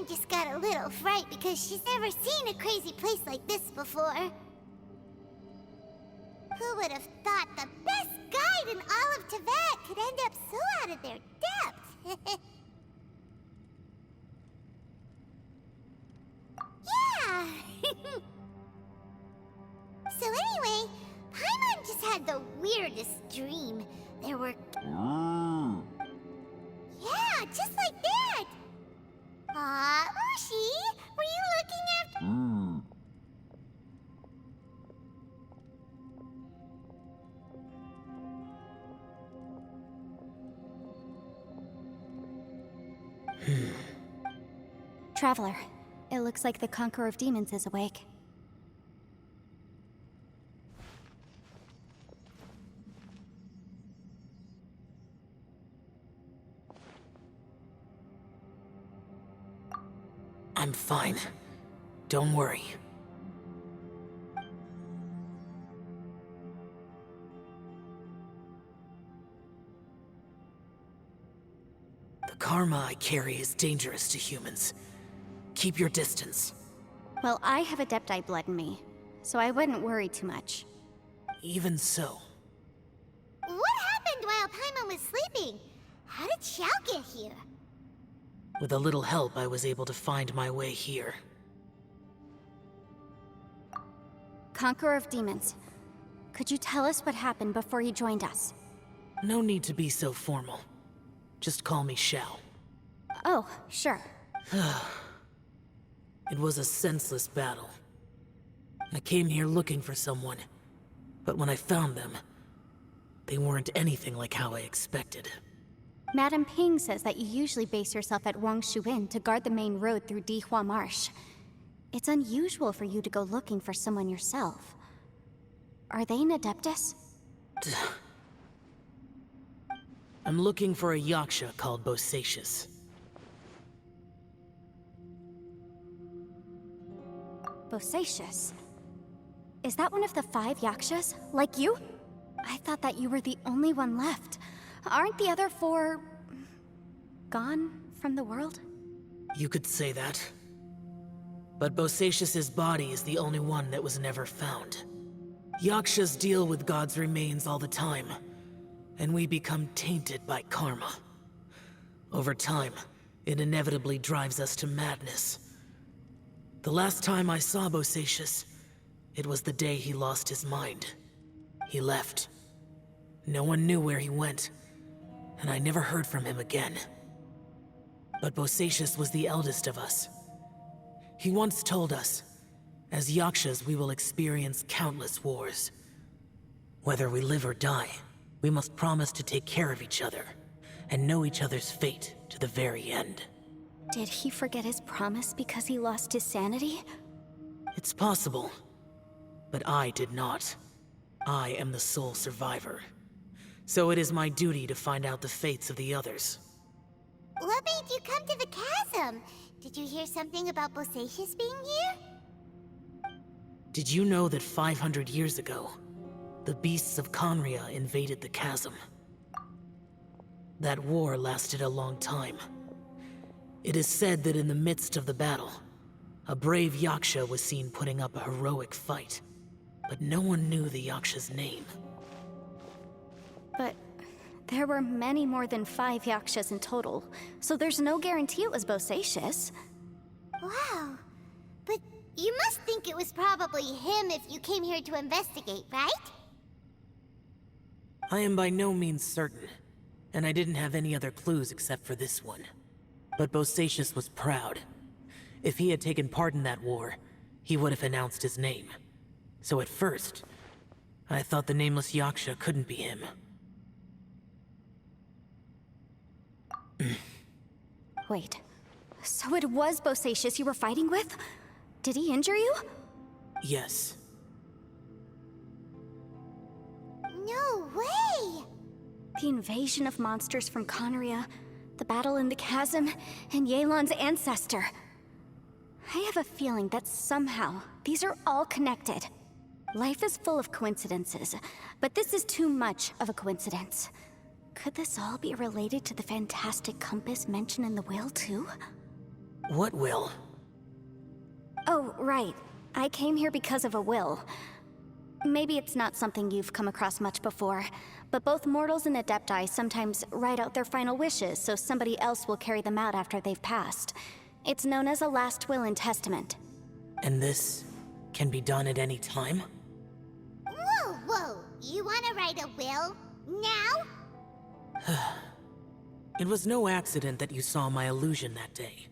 Paimon just got a little fright because she's never seen a crazy place like this before. Who would have thought the best guide in all of Teyvat could end up so out of their depth? Yeah! So anyway, Paimon just had the weirdest dream. There were... Yeah, just like that! Aw, Ushi, were you looking after... Traveler, it looks like the Conqueror of Demons is awake. I'm fine. Don't worry. The karma I carry is dangerous to humans. Keep your distance. Well, I have Adepti blood in me, so I wouldn't worry too much. Even so. What happened while Paimon was sleeping? How did Xiao get here? With a little help, I was able to find my way here. Conqueror of Demons, could you tell us what happened before you joined us? No need to be so formal. Just call me Xiao. Oh, sure. It was a senseless battle. I came here looking for someone, but when I found them, they weren't anything like how I expected. Madame Ping says that you usually base yourself at Wangshu Inn to guard the main road through Dihua Marsh. It's unusual for you to go looking for someone yourself. Are they an Adeptus? I'm looking for a Yaksha called Bosacius. Bosacius? Is that one of the 5 Yakshas, like you? I thought that you were the only one left. Aren't the other 4... gone from the world? You could say that. But Bosacius's body is the only one that was never found. Yakshas deal with God's remains all the time, and we become tainted by karma. Over time, it inevitably drives us to madness. The last time I saw Bosacius, it was the day he lost his mind. He left. No one knew where he went, and I never heard from him again. But Bosacius was the eldest of us. He once told us, as Yakshas we will experience countless wars. Whether we live or die, we must promise to take care of each other, and know each other's fate to the very end. Did he forget his promise because he lost his sanity? It's possible, but I did not. I am the sole survivor. So it is my duty to find out the fates of the others. What made you come to the chasm? Did you hear something about Bosacius being here? Did you know that 500 years ago, the beasts of Conria invaded the chasm? That war lasted a long time. It is said that in the midst of the battle, a brave Yaksha was seen putting up a heroic fight, but no one knew the Yaksha's name. But there were many more than 5 Yakshas in total, so there's no guarantee it was Bosacius. Wow. But you must think it was probably him if you came here to investigate, right? I am by no means certain, and I didn't have any other clues except for this one. But Bosacius was proud. If he had taken part in that war, he would have announced his name. So at first, I thought the nameless Yaksha couldn't be him. Wait, so it was Bosacius you were fighting with? Did he injure you? Yes. No way! The invasion of monsters from Conria, the battle in the chasm, and Yelan's ancestor. I have a feeling that somehow these are all connected. Life is full of coincidences, but this is too much of a coincidence. Could this all be related to the fantastic compass mentioned in the will, too? What will? Oh, right. I came here because of a will. Maybe it's not something you've come across much before, but both mortals and adepti sometimes write out their final wishes so somebody else will carry them out after they've passed. It's known as a last will and testament. And this can be done at any time? Whoa, whoa! You wanna write a will? Now? It was no accident that you saw my illusion that day.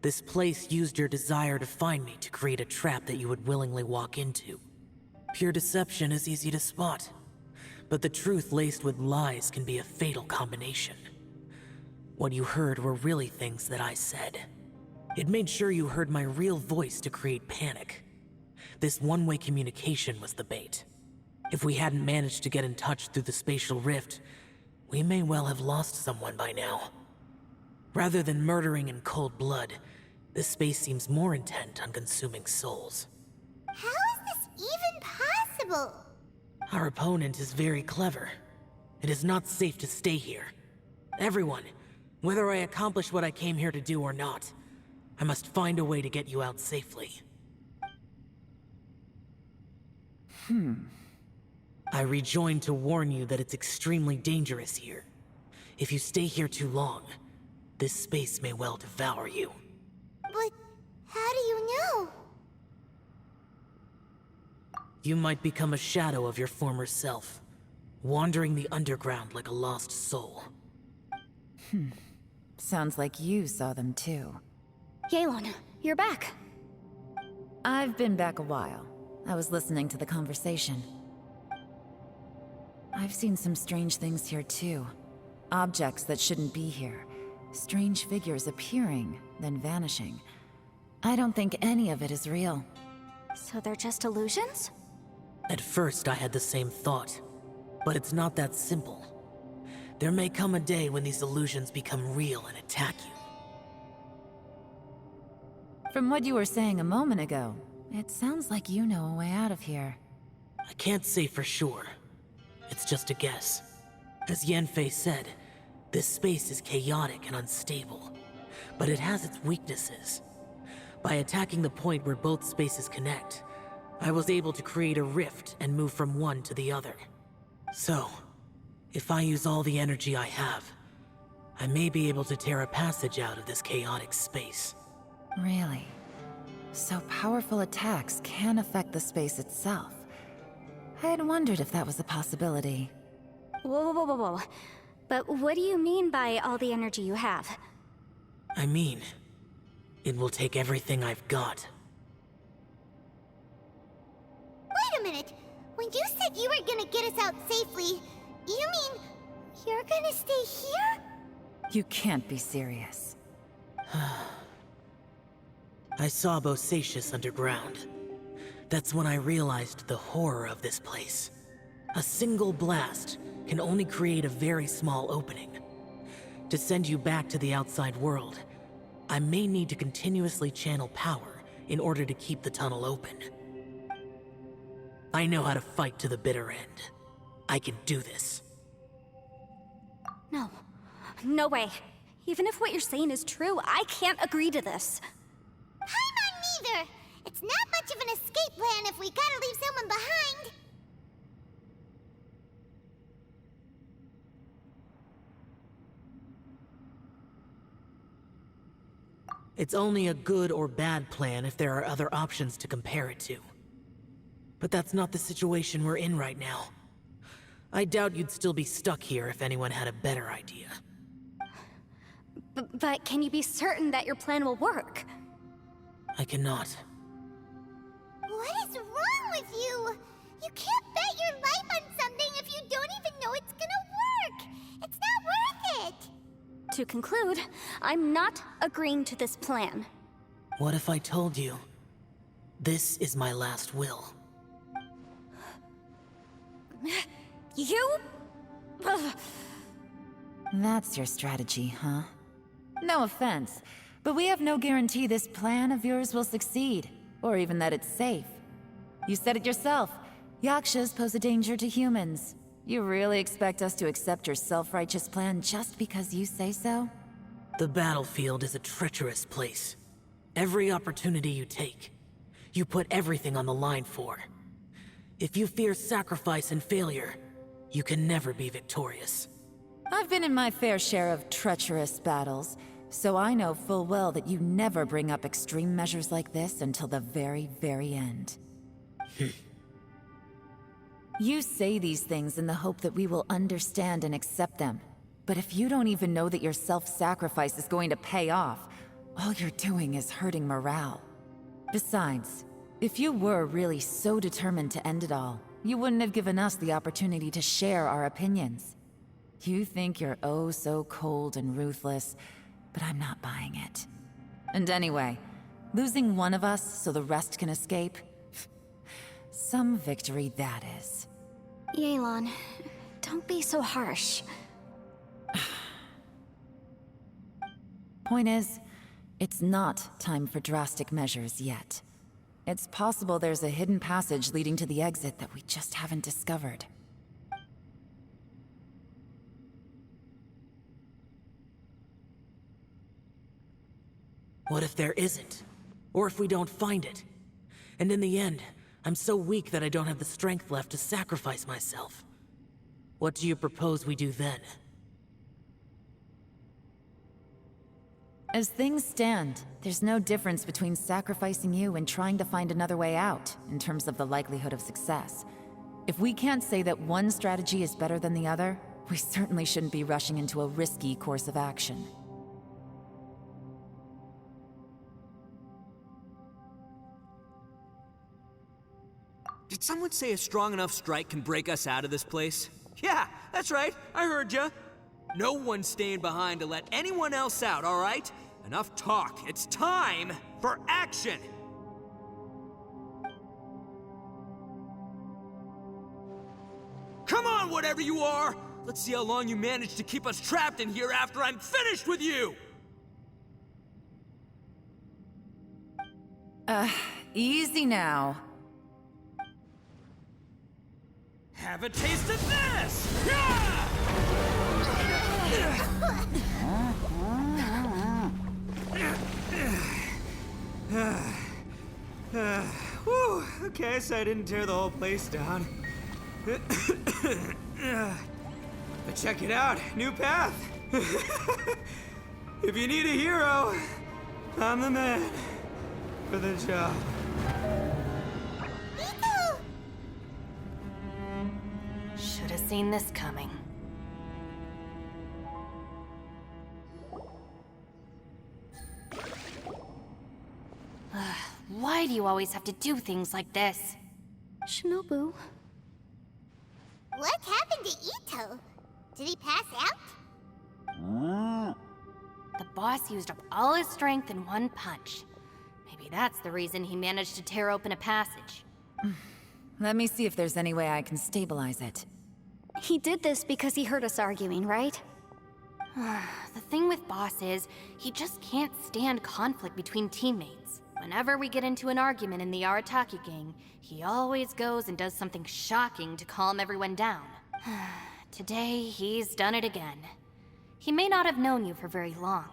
This place used your desire to find me to create a trap that you would willingly walk into. Pure deception is easy to spot, but the truth laced with lies can be a fatal combination. What you heard were really things that I said. It made sure you heard my real voice to create panic. This one-way communication was the bait. If we hadn't managed to get in touch through the spatial rift, we may well have lost someone by now. Rather than murdering in cold blood, this space seems more intent on consuming souls. How is this even possible? Our opponent is very clever. It is not safe to stay here. Everyone, whether I accomplish what I came here to do or not, I must find a way to get you out safely. I rejoined to warn you that it's extremely dangerous here. If you stay here too long, this space may well devour you. But how do you know? You might become a shadow of your former self, wandering the underground like a lost soul. Sounds like you saw them too. Yelan, you're back. I've been back a while. I was listening to the conversation. I've seen some strange things here too. Objects that shouldn't be here. Strange figures appearing, then vanishing. I don't think any of it is real. So they're just illusions? At first, I had the same thought, but it's not that simple. There may come a day when these illusions become real and attack you. From what you were saying a moment ago, it sounds like you know a way out of here. I can't say for sure. It's just a guess. As Yanfei said, this space is chaotic and unstable, but it has its weaknesses. By attacking the point where both spaces connect, I was able to create a rift and move from one to the other. So, if I use all the energy I have, I may be able to tear a passage out of this chaotic space. Really? So powerful attacks can affect the space itself. I had wondered if that was a possibility. Whoa, whoa, whoa, whoa. But what do you mean by all the energy you have? I mean, it will take everything I've got. Wait a minute! When you said you were gonna get us out safely, you mean you're gonna stay here? You can't be serious. I saw Bosacius underground. That's when I realized the horror of this place. A single blast can only create a very small opening. To send you back to the outside world, I may need to continuously channel power in order to keep the tunnel open. I know how to fight to the bitter end. I can do this. No. No way. Even if what you're saying is true, I can't agree to this. I'm not neither! It's not much of an escape plan if we gotta leave someone behind! It's only a good or bad plan if there are other options to compare it to. But that's not the situation we're in right now. I doubt you'd still be stuck here if anyone had a better idea. But can you be certain that your plan will work? I cannot. What is wrong with you? You can't bet your life on something if you don't even know it's gonna work! It's not worth it! To conclude, I'm not agreeing to this plan. What if I told you, this is my last will? You? Ugh. That's your strategy, huh? No offense, but we have no guarantee this plan of yours will succeed, or even that it's safe. You said it yourself. Yakshas pose a danger to humans. You really expect us to accept your self-righteous plan just because you say so? The battlefield is a treacherous place. Every opportunity you take, you put everything on the line for. If you fear sacrifice and failure, you can never be victorious. I've been in my fair share of treacherous battles, so I know full well that you never bring up extreme measures like this until the very, very end. You say these things in the hope that we will understand and accept them. But if you don't even know that your self-sacrifice is going to pay off, all you're doing is hurting morale. Besides, if you were really so determined to end it all, you wouldn't have given us the opportunity to share our opinions. You think you're oh so cold and ruthless, but I'm not buying it. And anyway, losing one of us so the rest can escape? Some victory that is. Yelan, don't be so harsh. Point is, it's not time for drastic measures yet. It's possible there's a hidden passage leading to the exit that we just haven't discovered. What if there isn't? Or if we don't find it? And in the end, I'm so weak that I don't have the strength left to sacrifice myself. What do you propose we do then? As things stand, there's no difference between sacrificing you and trying to find another way out, in terms of the likelihood of success. If we can't say that one strategy is better than the other, we certainly shouldn't be rushing into a risky course of action. Did someone say a strong enough strike can break us out of this place? Yeah, that's right. I heard ya. No one's staying behind to let anyone else out, all right? Enough talk. It's time for action! Come on, whatever you are! Let's see how long you manage to keep us trapped in here after I'm finished with you! Easy now. Have a taste of this! Yeah! Whew, okay, so I didn't tear the whole place down. But check it out, new path. If you need a hero, I'm the man for the job. Should have seen this coming. Why do you always have to do things like this? Shinobu, What happened to Ito? Did he pass out? The boss used up all his strength in one punch. Maybe that's the reason he managed to tear open a passage. Let me see if there's any way I can stabilize it. he did this because he heard us arguing, right? The thing with Boss is, he just can't stand conflict between teammates. Whenever we get into an argument in the Arataki gang, he always goes and does something shocking to calm everyone down. Today, he's done it again. He may not have known you for very long,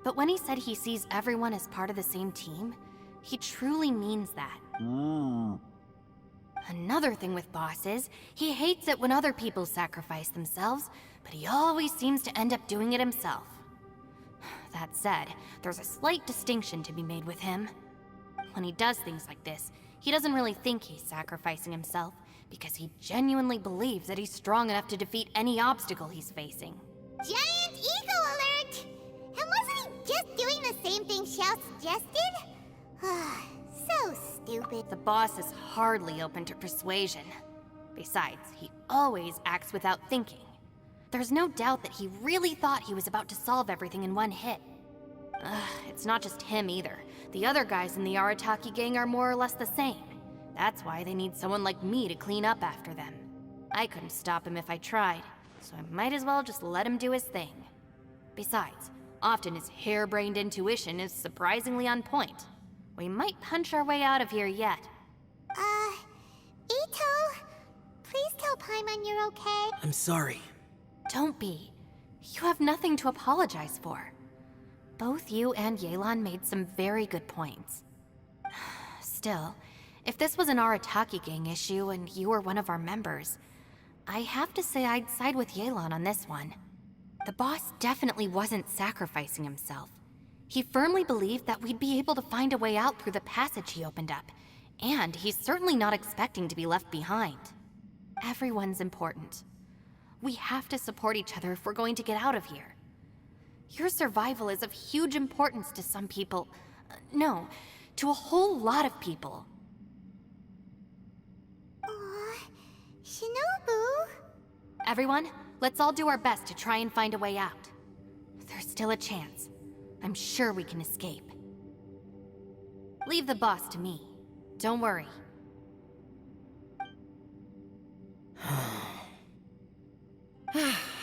but when he said he sees everyone as part of the same team, he truly means that. Another thing with Boss is, he hates it when other people sacrifice themselves, but he always seems to end up doing it himself. That said, there's a slight distinction to be made with him. When he does things like this, he doesn't really think he's sacrificing himself, because he genuinely believes that he's strong enough to defeat any obstacle he's facing. Giant ego alert! And wasn't he just doing the same thing Xiao suggested? So stupid. The boss is hardly open to persuasion. Besides, he always acts without thinking. There's no doubt that he really thought he was about to solve everything in one hit. It's not just him either. The other guys in the Arataki gang are more or less the same. That's why they need someone like me to clean up after them. I couldn't stop him if I tried, so I might as well just let him do his thing. Besides, often his harebrained intuition is surprisingly on point. We might punch our way out of here yet. Ito, please tell Paimon you're okay. I'm sorry. Don't be. You have nothing to apologize for. Both you and Yelan made some very good points. Still, if this was an Arataki gang issue and you were one of our members, I have to say I'd side with Yelan on this one. The boss definitely wasn't sacrificing himself. He firmly believed that we'd be able to find a way out through the passage he opened up, and he's certainly not expecting to be left behind. Everyone's important. We have to support each other if we're going to get out of here. Your survival is of huge importance to some people. No, to a whole lot of people. Aw, Shinobu. Everyone, let's all do our best to try and find a way out. There's still a chance. I'm sure we can escape. Leave the boss to me. Don't worry.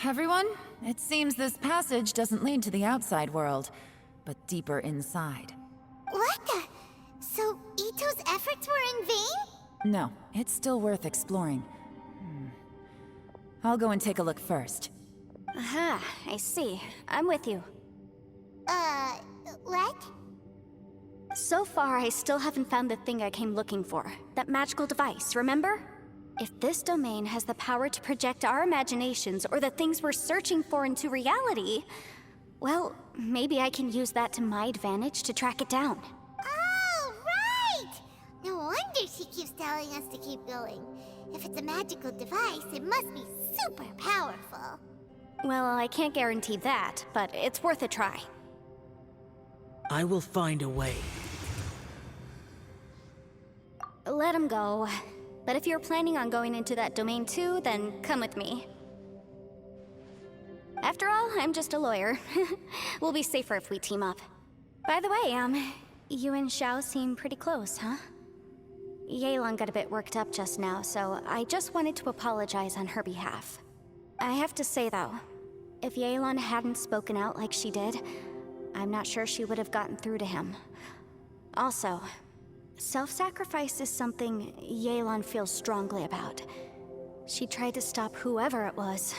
Everyone, it seems this passage doesn't lead to the outside world, but deeper inside. What the? So Ito's efforts were in vain? No, it's still worth exploring. I'll go and take a look first. Aha, I see. I'm with you. What? So far, I still haven't found the thing I came looking for. That magical device, remember? If this domain has the power to project our imaginations or the things we're searching for into reality, well, maybe I can use that to my advantage to track it down. Oh, right! No wonder she keeps telling us to keep going. If it's a magical device, it must be super powerful. Well, I can't guarantee that, but it's worth a try. I will find a way. Let him go. But if you're planning on going into that domain too, then come with me. After all, I'm just a lawyer. We'll be safer if we team up. By the way, you and Xiao seem pretty close, huh? Yelan got a bit worked up just now, so I just wanted to apologize on her behalf. I have to say though, if Yelan hadn't spoken out like she did, I'm not sure she would have gotten through to him. Also, self-sacrifice is something Yelan feels strongly about. She tried to stop whoever it was.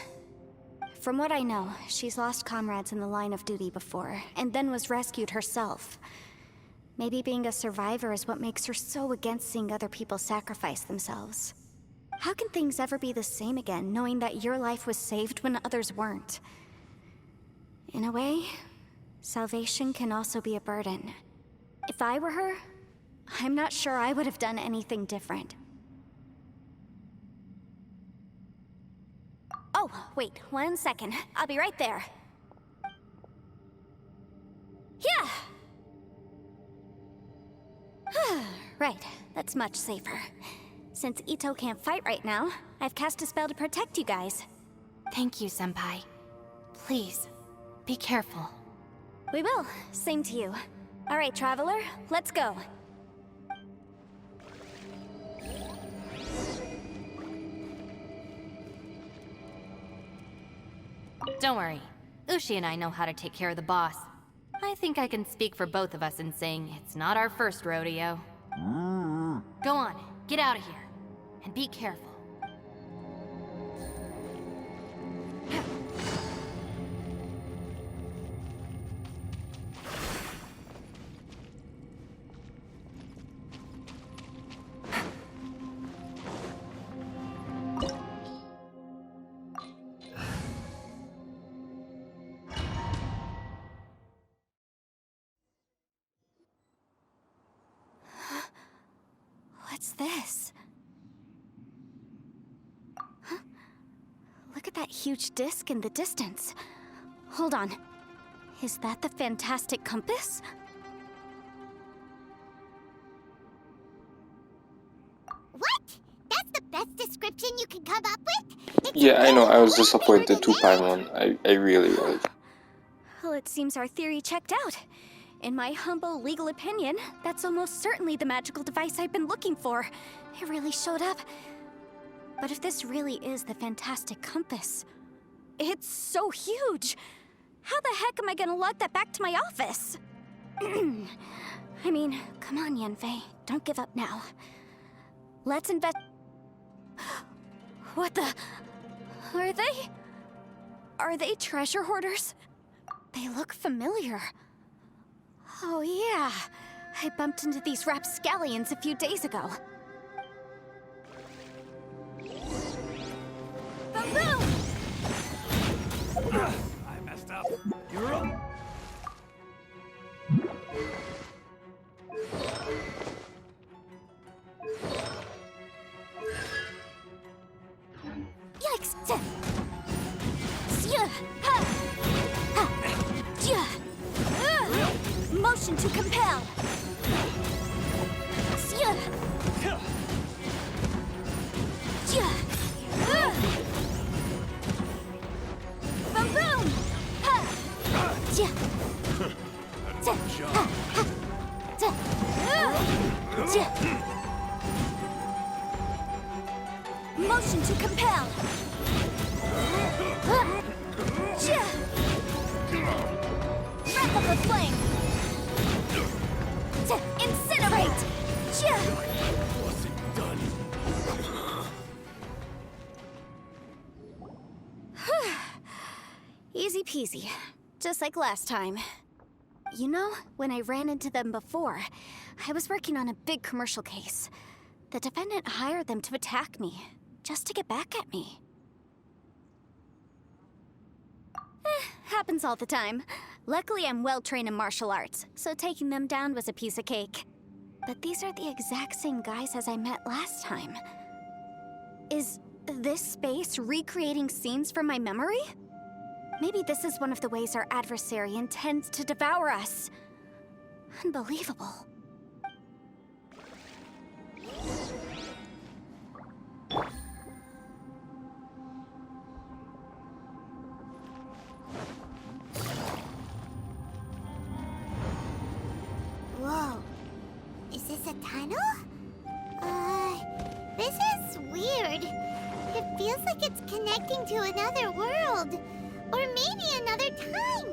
From what I know, she's lost comrades in the line of duty before, and then was rescued herself. Maybe being a survivor is what makes her so against seeing other people sacrifice themselves. How can things ever be the same again, knowing that your life was saved when others weren't? In a way, salvation can also be a burden. If I were her, I'm not sure I would have done anything different. Oh, wait, 1 second. I'll be right there. Yeah! Right, that's much safer. Since Ito can't fight right now, I've cast a spell to protect you guys. Thank you, Senpai. Please, be careful. We will. Same to you. All right, Traveler, let's go. Don't worry. Ushi and I know how to take care of the boss. I think I can speak for both of us in saying it's not our first rodeo. Go on, get out of here. And be careful. What's this? Huh? Look at that huge disc in the distance. Hold on. Is that the fantastic compass? What? That's the best description you can come up with? It's Yeah, I know, I was way disappointed bigger too, than Paimon. I really was. Well, it seems our theory checked out. In my humble legal opinion, that's almost certainly the magical device I've been looking for. It really showed up. But if this really is the fantastic compass, it's so huge! How the heck am I gonna lug that back to my office? I mean, come on, Yanfei. Don't give up now. Let's invest... What the... Are they... Are they treasure hoarders? They look familiar. Oh yeah, I bumped into these rapscallions a few days ago. Boom boom! I messed up. You're up. Yikes! Ha! Ha! Ja! Motion to compel! Ja! Boom boom! Ha! Ja! Ha! Ja! Motion to compel! Wrap up the flame! Incinerate! Wasn't done. Easy peasy. Just like last time. You know, when I ran into them before, I was working on a big commercial case. The defendant hired them to attack me, just to get back at me. Happens all the time. Luckily, I'm well-trained in martial arts, so taking them down was a piece of cake. But these are the exact same guys as I met last time. Is this space recreating scenes from my memory? Maybe this is one of the ways our adversary intends to devour us. Unbelievable. Whoa. Is this a tunnel? This is weird. It feels like it's connecting to another world. Or maybe another time.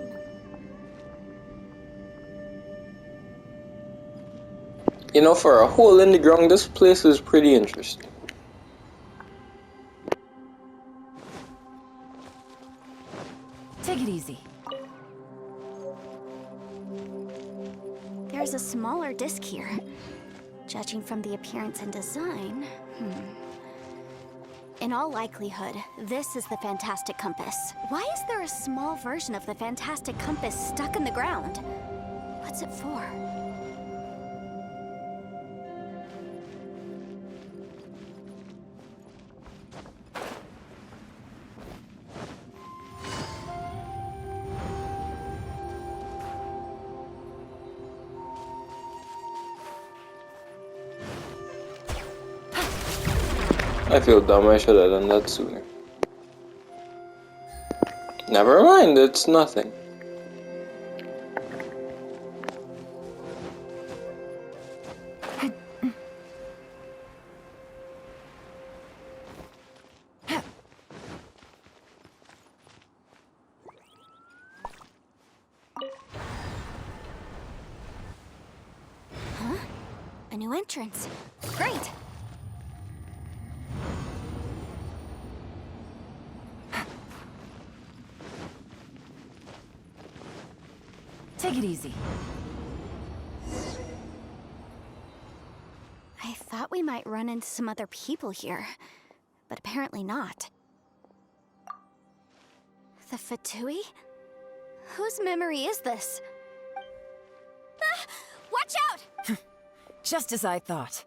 You know, for a hole in the ground, this place is pretty interesting. Take it easy. There's a smaller disc here. Judging from the appearance and design, In all likelihood, this is the Fantastic Compass. Why is there a small version of the Fantastic Compass stuck in the ground? What's it for? I feel dumb, I should have done that sooner. Never mind, it's nothing. Huh? A new entrance. Great! Take it easy. I thought we might run into some other people here, but apparently not. The Fatui? Whose memory is this? Ah! Watch out! Just as I thought.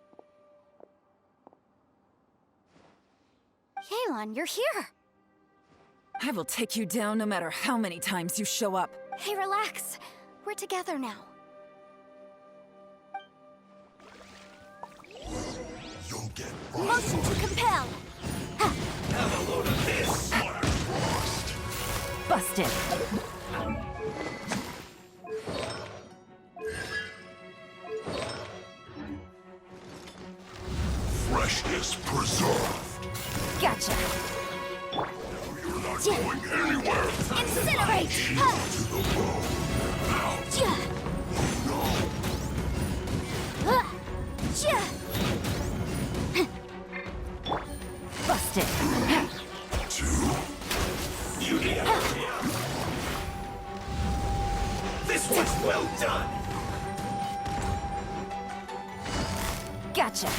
Yelan, you're here! I will take you down no matter how many times you show up. Hey, relax. We're together now. You'll get Motion to compel! Ha! Have a load of this, smart frost. Busted. Freshness preserved. Gotcha! You're not going anywhere. Incinerate! Ha! To the bone. Now, Ja! Ah! Ja! Busted. beauty of it. This one's well done. Gotcha.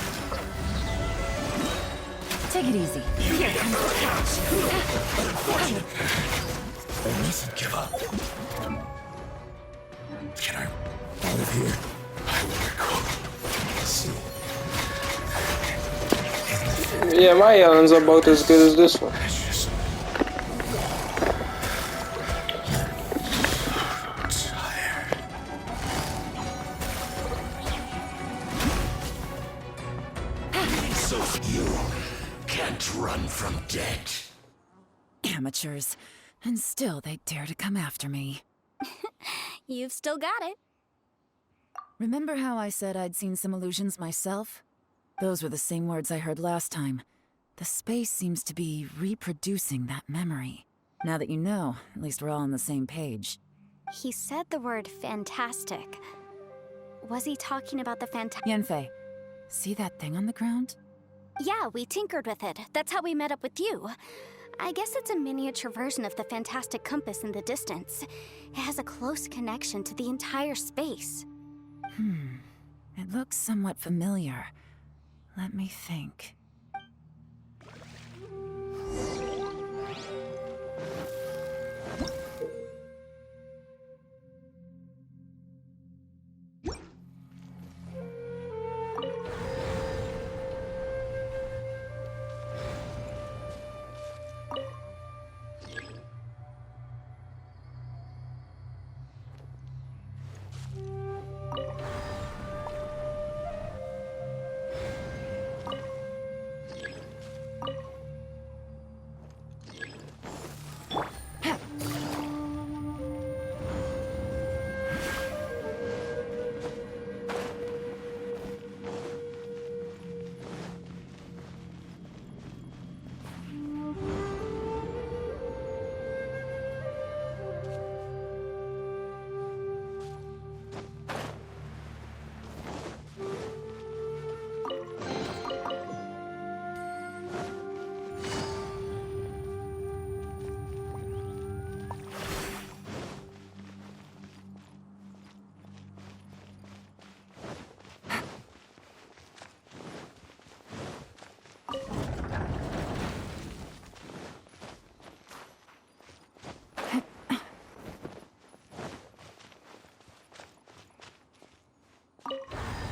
Take it easy. Here comes the catch. I mustn't give up. Can I out of here? I will see. Yeah, my yelling's about as good as this one. Precious. Tired. So you can't run from death. Amateurs. And still they dare to come after me. You've still got it. Remember how I said I'd seen some illusions myself? Those were the same words I heard last time. The space seems to be reproducing that memory. Now that you know, at least we're all on the same page. He said the word fantastic. Was he talking about the Yanfei, see that thing on the ground? Yeah, we tinkered with it. That's how we met up with you. I guess it's a miniature version of the fantastic compass in the distance. It has a close connection to the entire space. It looks somewhat familiar. Let me think.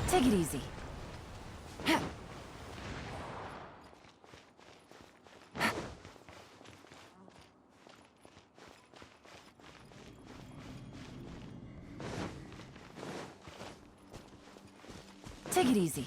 Take it easy. Take it easy.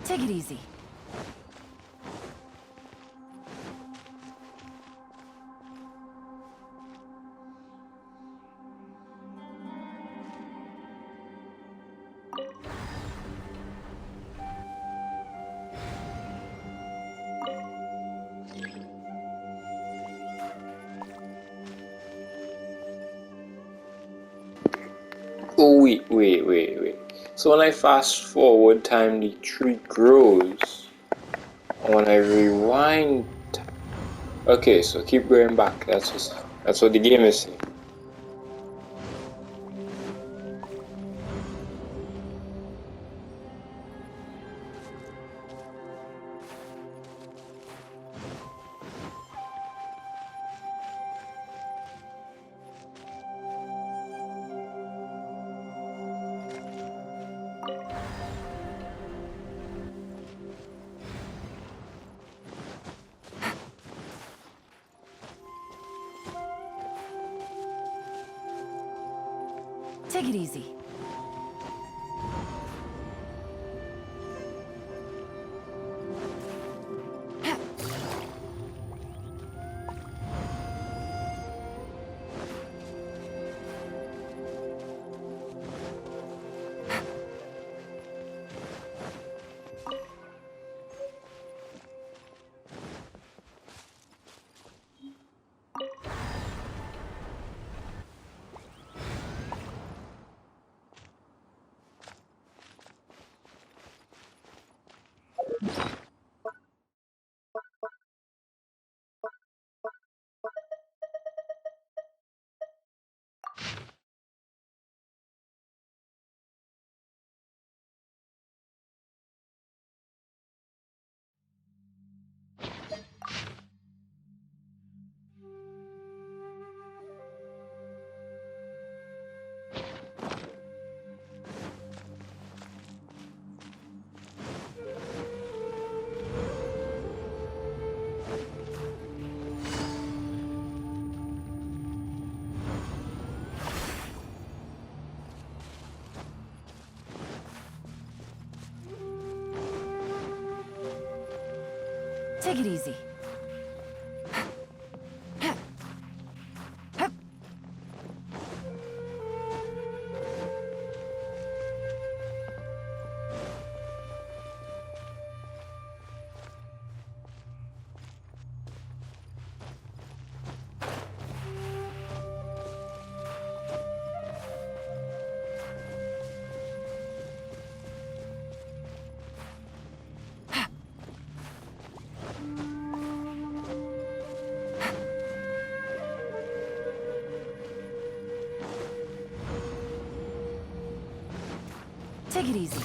Take it easy. Oh, wait. So when I fast forward time, the tree grows. And when I rewind... Okay, so keep going back. That's what the game is saying. Take it easy. Take it easy. Take it easy.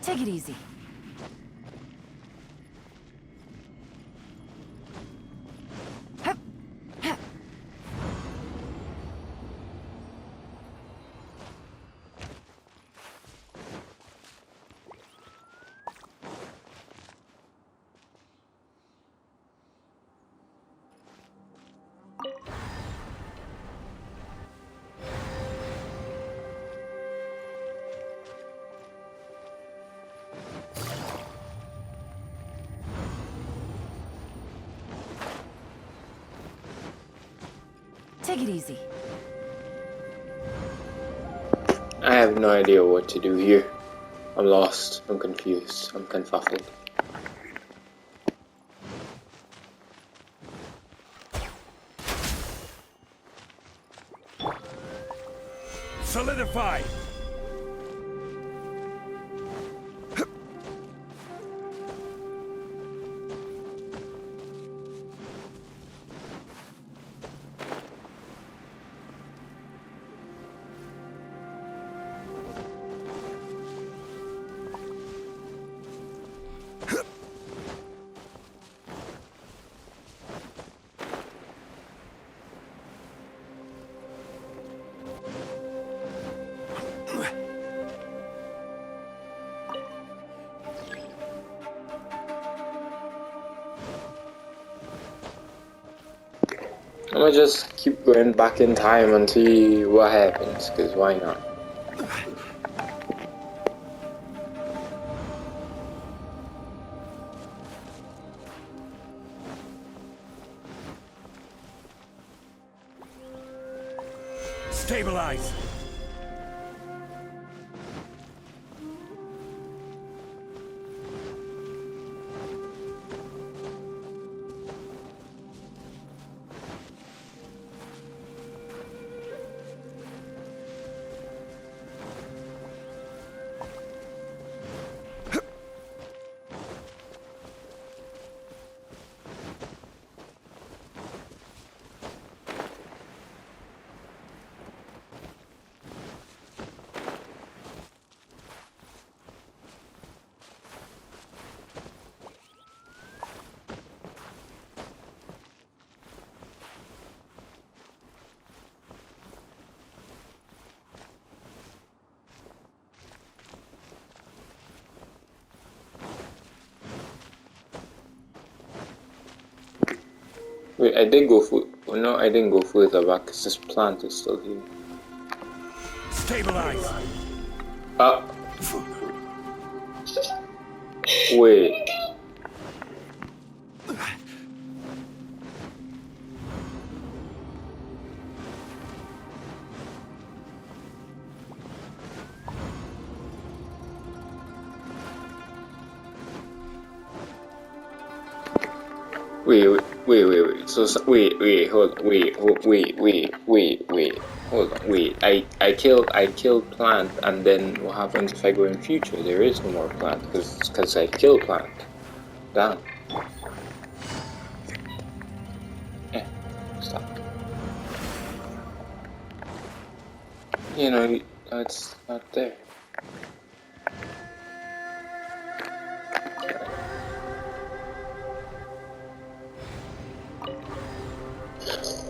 Take it easy. Hup, hup. Take it easy. I have no idea what to do here. I'm lost. I'm confused. I'm confuffled. Solidify! I'm gonna just keep going back in time and see what happens, because why not? Stabilize! Wait, I did go for. Oh, no, I didn't go further back because this plant is still here. Stabilize! Ah! Wait. Wait. So, wait, hold on. Wait, hold on. Wait, I killed plant, and then what happens if I go in future? There is no more plant, because I killed plant. Damn. Yeah, stop. You know, it's not there.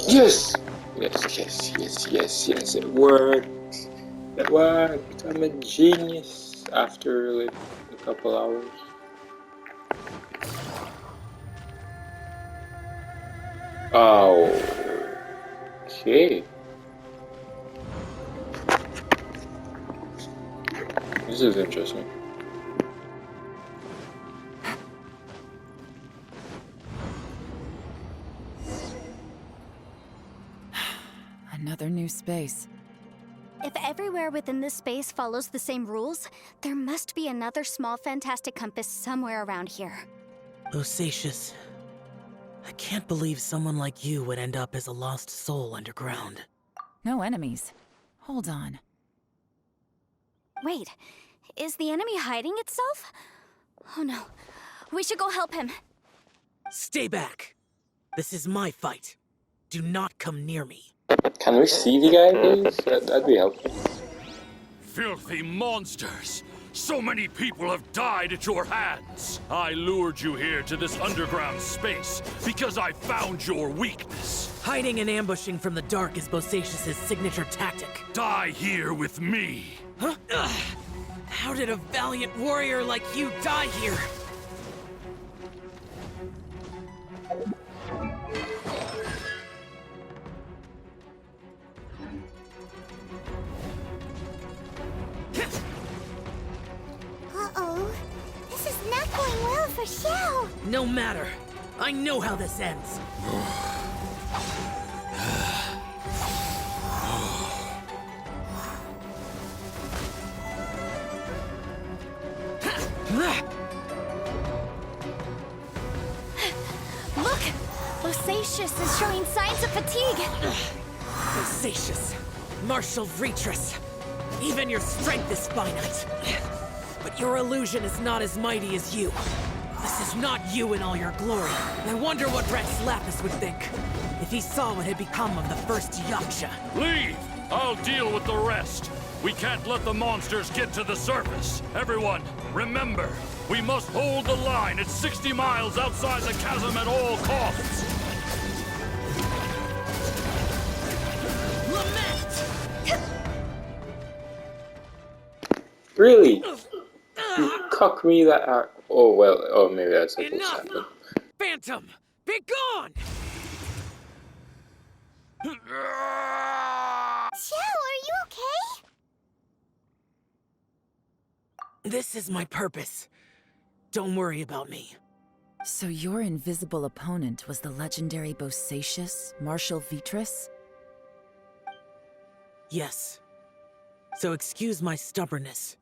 Yes! Yes, it worked. It worked. I'm a genius after like a couple hours. Oh, okay. This is interesting. Another new space. If everywhere within this space follows the same rules, there must be another small fantastic compass somewhere around here. Bosacius, I can't believe someone like you would end up as a lost soul underground. No enemies. Hold on. Wait, is the enemy hiding itself? Oh no, we should go help him. Stay back! This is my fight. Do not come near me. Can we see the guy, please? That'd be helpful. Filthy monsters! So many people have died at your hands! I lured you here to this underground space because I found your weakness. Hiding and ambushing from the dark is Bosacius' signature tactic. Die here with me! Huh? Ugh. How did a valiant warrior like you die here? Uh-oh. This is not going well for Xiao. No matter. I know how this ends. Look! Bosacius is showing signs of fatigue. Bosacius, martial Vitris. Even your strength is finite. But your illusion is not as mighty as you. This is not you in all your glory. I wonder what Rex Lapis would think if he saw what had become of the first Yaksha. Leave! I'll deal with the rest. We can't let the monsters get to the surface. Everyone, remember, we must hold the line at 60 miles outside the chasm at all costs. Lament! Really? You cock me that hard. Oh, well. Oh, maybe that's supposed to Enough! happen. Phantom, be gone! Xiao, are you okay? This is my purpose. Don't worry about me. So your invisible opponent was the legendary Bosacius, Marshal Vitris? Yes. So excuse my stubbornness.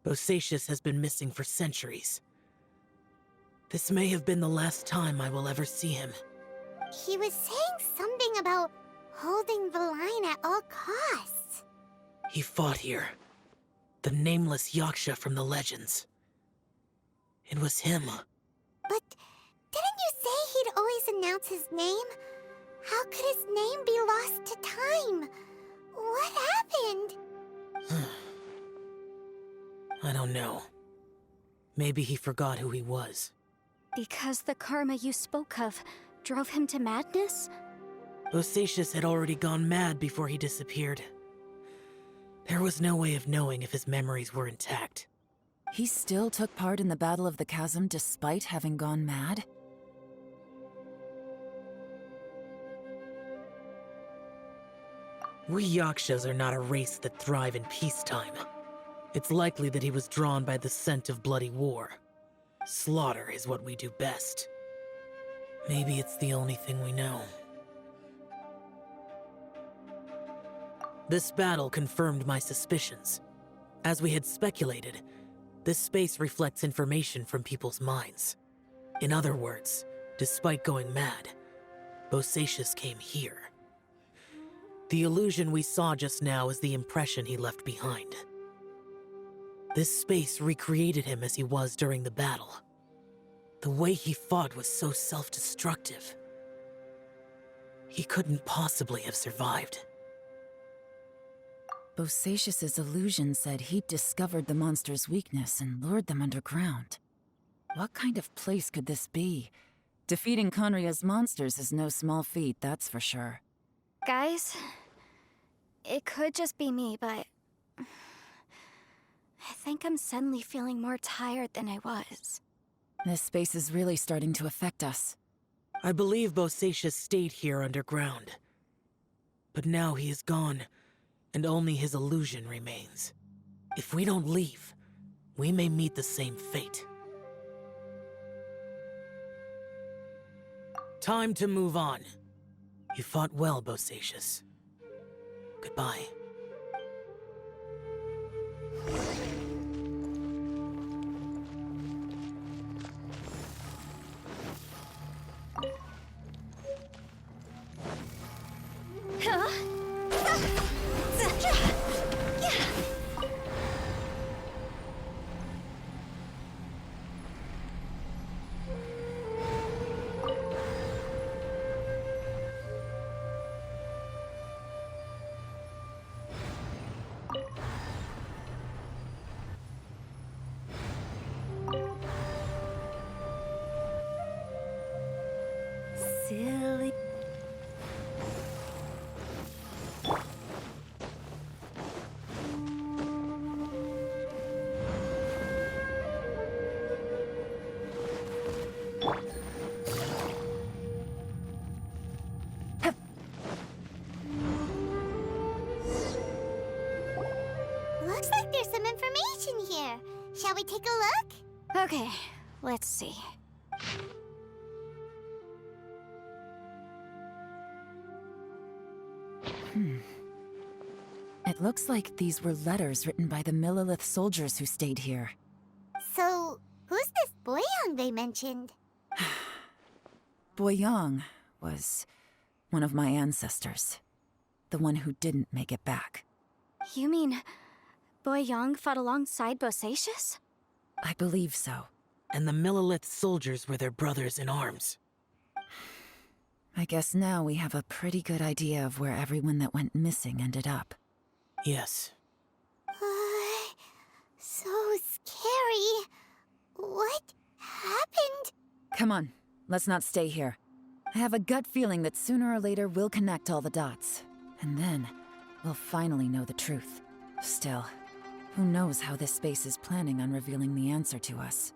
Bosacius has been missing for centuries. This may have been the last time I will ever see him. He was saying something about holding the line at all costs. He fought here. The nameless Yaksha from the legends. It was him. But didn't you say he'd always announce his name? How could his name be lost to time? What happened? I don't know. Maybe he forgot who he was. Because the karma you spoke of drove him to madness? Bosacius had already gone mad before he disappeared. There was no way of knowing if his memories were intact. He still took part in the Battle of the Chasm despite having gone mad? We Yakshas are not a race that thrive in peacetime. It's likely that he was drawn by the scent of bloody war. Slaughter is what we do best. Maybe it's the only thing we know. This battle confirmed my suspicions. As we had speculated, this space reflects information from people's minds. In other words, despite going mad, Bosacius came here. The illusion we saw just now is the impression he left behind. This space recreated him as he was during the battle. The way he fought was so self-destructive. He couldn't possibly have survived. Bosacius's illusion said he'd discovered the monster's weakness and lured them underground. What kind of place could this be? Defeating Conria's monsters is no small feat, that's for sure. Guys, it could just be me, but I think I'm suddenly feeling more tired than I was. This space is really starting to affect us. I believe Bosacius stayed here underground. But now he is gone, and only his illusion remains. If we don't leave, we may meet the same fate. Time to move on. You fought well, Bosacius. Goodbye. Silly. Looks like there's some information here. Shall we take a look? Okay, let's see. It looks like these were letters written by the Millelith soldiers who stayed here. So, who's this Boyang they mentioned? Boyang was one of my ancestors. The one who didn't make it back. You mean Boyang fought alongside Bosacius? I believe so. And the Millelith soldiers were their brothers in arms. I guess now we have a pretty good idea of where everyone that went missing ended up. Yes. So scary. What happened? Come on, let's not stay here. I have a gut feeling that sooner or later we'll connect all the dots. And then, we'll finally know the truth. Still, who knows how this space is planning on revealing the answer to us.